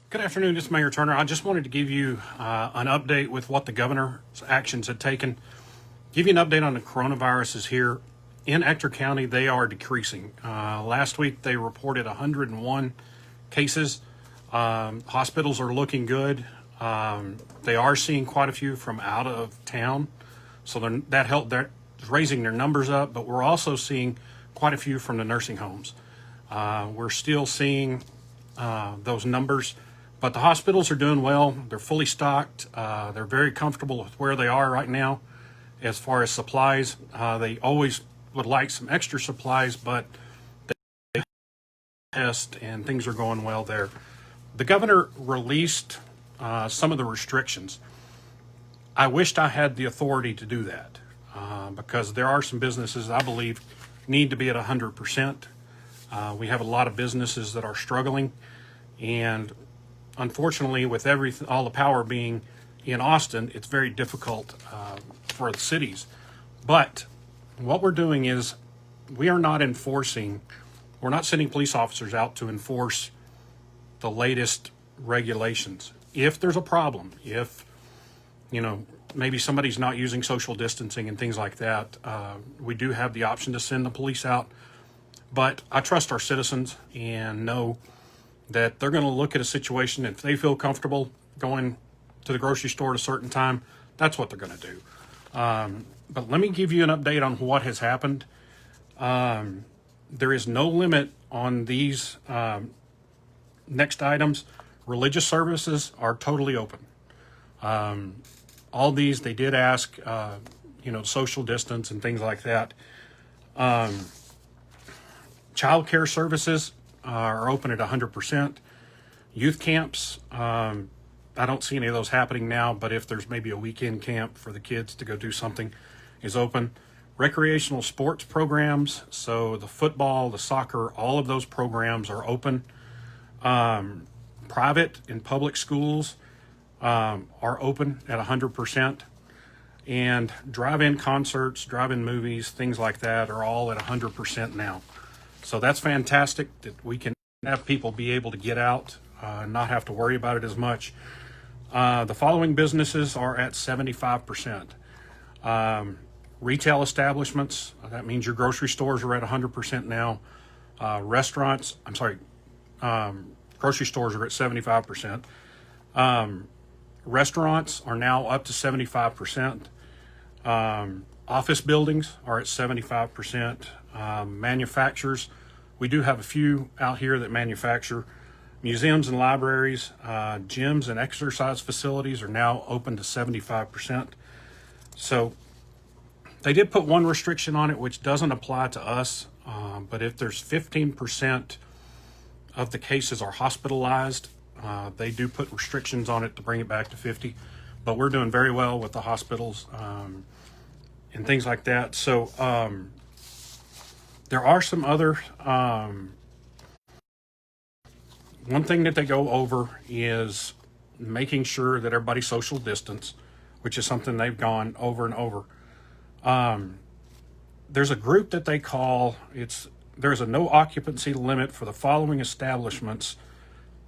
Good afternoon, this is Mayor Turner. I just wanted to give you an update with what the governor's actions had taken. Give you an update on the coronavirus here. In Ector County, they are decreasing. Last week, they reported 101 cases. Hospitals are looking good. They are seeing quite a few from out of town. So that helped. They're raising their numbers up, but we're also seeing quite a few from the nursing homes. We're still seeing those numbers. But the hospitals are doing well. They're fully stocked. They're very comfortable with where they are right now as far as supplies. They always would like some extra supplies, but they test and things are going well there. The governor released some of the restrictions. I wished I had the authority to do that because there are some businesses I believe need to be at 100%. We have a lot of businesses that are struggling, and unfortunately, with all the power being in Austin, it's very difficult for the cities. But what we're doing is we're not sending police officers out to enforce the latest regulations. If there's a problem, if, maybe somebody's not using social distancing and things like that, we do have the option to send the police out. But I trust our citizens and know that they're going to look at a situation. If they feel comfortable going to the grocery store at a certain time, that's what they're going to do. But let me give you an update on what has happened. There is no limit on these next items. Religious services are totally open. All these, they did ask, social distance and things like that. Child care services are open at 100%. Youth camps, I don't see any of those happening now, but if there's maybe a weekend camp for the kids to go do something, is open. Recreational sports programs, so the football, the soccer, all of those programs are open. Private and public schools are open at 100%. And drive-in concerts, drive-in movies, things like that are all at 100% now. So that's fantastic that we can have people be able to get out and not have to worry about it as much. The following businesses are at 75%. Retail establishments, that means your grocery stores are at 100% now. Grocery stores are at 75%. Restaurants are now up to 75%. Office buildings are at 75%. Manufacturers, we do have a few out here that manufacture. Museums and libraries, gyms and exercise facilities are now open to 75%. So they did put one restriction on it, which doesn't apply to us. But if there's 15% of the cases are hospitalized, they do put restrictions on it to bring it back to 50. But we're doing very well with the hospitals and things like that. So there are some other, one thing that they go over is making sure that everybody's social distance, which is something they've gone over and over. There's a group that they call, there's a no occupancy limit for the following establishments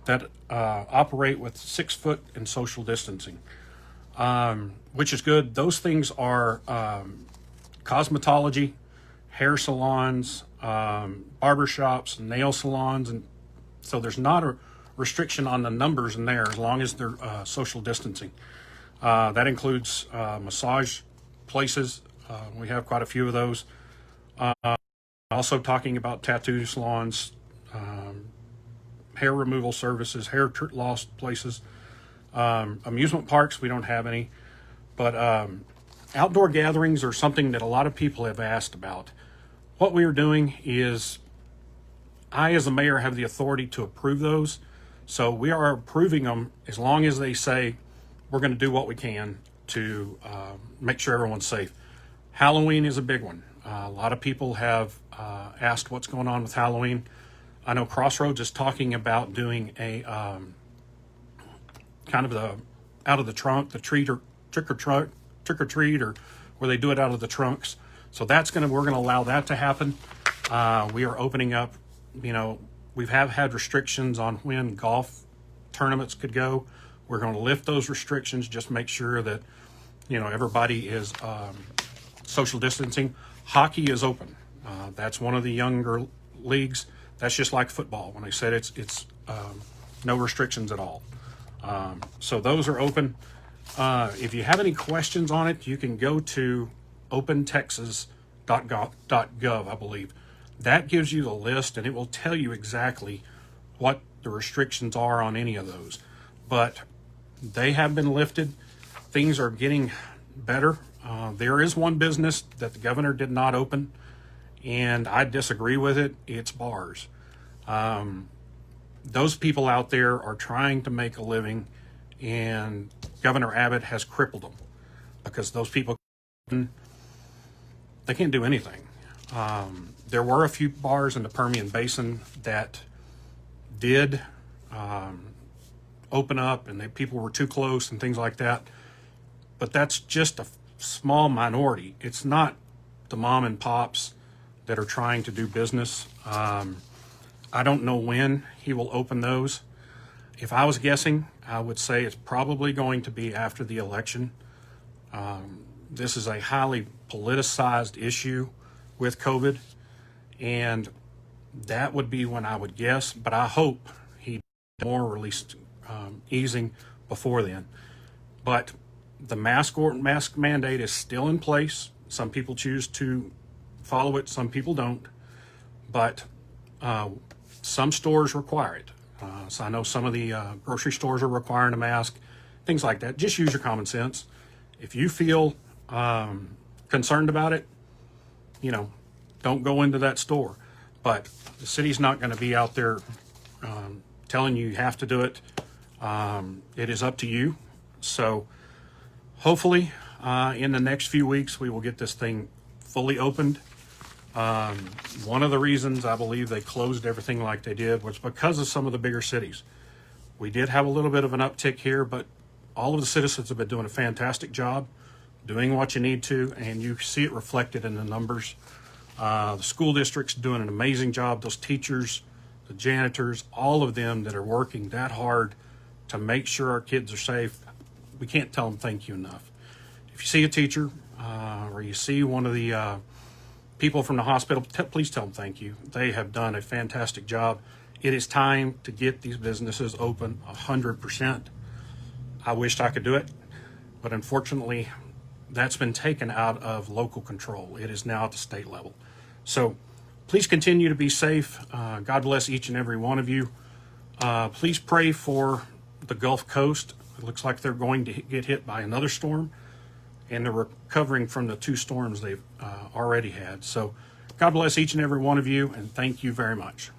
that operate with 6 foot and social distancing, which is good. Those things are cosmetology, hair salons, barbershops, nail salons, and so there's not a restriction on the numbers in there as long as they're social distancing. That includes massage places. We have quite a few of those. Also talking about tattoo salons, hair removal services, hair loss places, amusement parks, we don't have any, but outdoor gatherings are something that a lot of people have asked about. What we are doing is, I as a mayor have the authority to approve those, so we are approving them as long as they say we're going to do what we can to make sure everyone's safe. Halloween is a big one. A lot of people have asked what's going on with Halloween. I know Crossroads is talking about doing a kind of the out of the trunk, the trick or treat, or where they do it out of the trunks. So we're gonna allow that to happen. We are opening up. We have had restrictions on when golf tournaments could go. We're going to lift those restrictions, just make sure that, everybody is social distancing. Hockey is open. That's one of the younger leagues. That's just like football. When I said it's no restrictions at all. So those are open. If you have any questions on it, you can go to opentexas.gov, I believe. That gives you the list, and it will tell you exactly what the restrictions are on any of those. But they have been lifted. Things are getting better. There is one business that the governor did not open, and I disagree with it. It's bars. Those people out there are trying to make a living, and Governor Abbott has crippled them because those people, they can't do anything. There were a few bars in the Permian Basin that did open up, and people were too close and things like that. But that's just a small minority. It's not the mom and pops that are trying to do business. I don't know when he will open those. If I was guessing, I would say it's probably going to be after the election. This is a highly politicized issue with COVID, and that would be when I would guess, but I hope he more released easing before then. But the mask mandate is still in place. Some people choose to follow it, some people don't, but some stores require it. So I know some of the grocery stores are requiring a mask, things like that. Just use your common sense. If you feel concerned about it, don't go into that store. But the city's not going to be out there telling you have to do it. It is up to you. So hopefully in the next few weeks, we will get this thing fully opened. One of the reasons I believe they closed everything like they did was because of some of the bigger cities. We did have a little bit of an uptick here, but all of the citizens have been doing a fantastic job doing what you need to, and you see it reflected in the numbers. The school district's doing an amazing job. Those teachers, the janitors, all of them that are working that hard to make sure our kids are safe. We can't tell them thank you enough. If you see a teacher or you see one of the people from the hospital, please tell them thank you. They have done a fantastic job. It is time to get these businesses open 100%. I wished I could do it, but unfortunately, that's been taken out of local control. It is now at the state level. So please continue to be safe. God bless each and every one of you. Please pray for the Gulf Coast. It looks like they're going to get hit by another storm, and they're recovering from the 2 storms they've already had. So God bless each and every one of you, and thank you very much.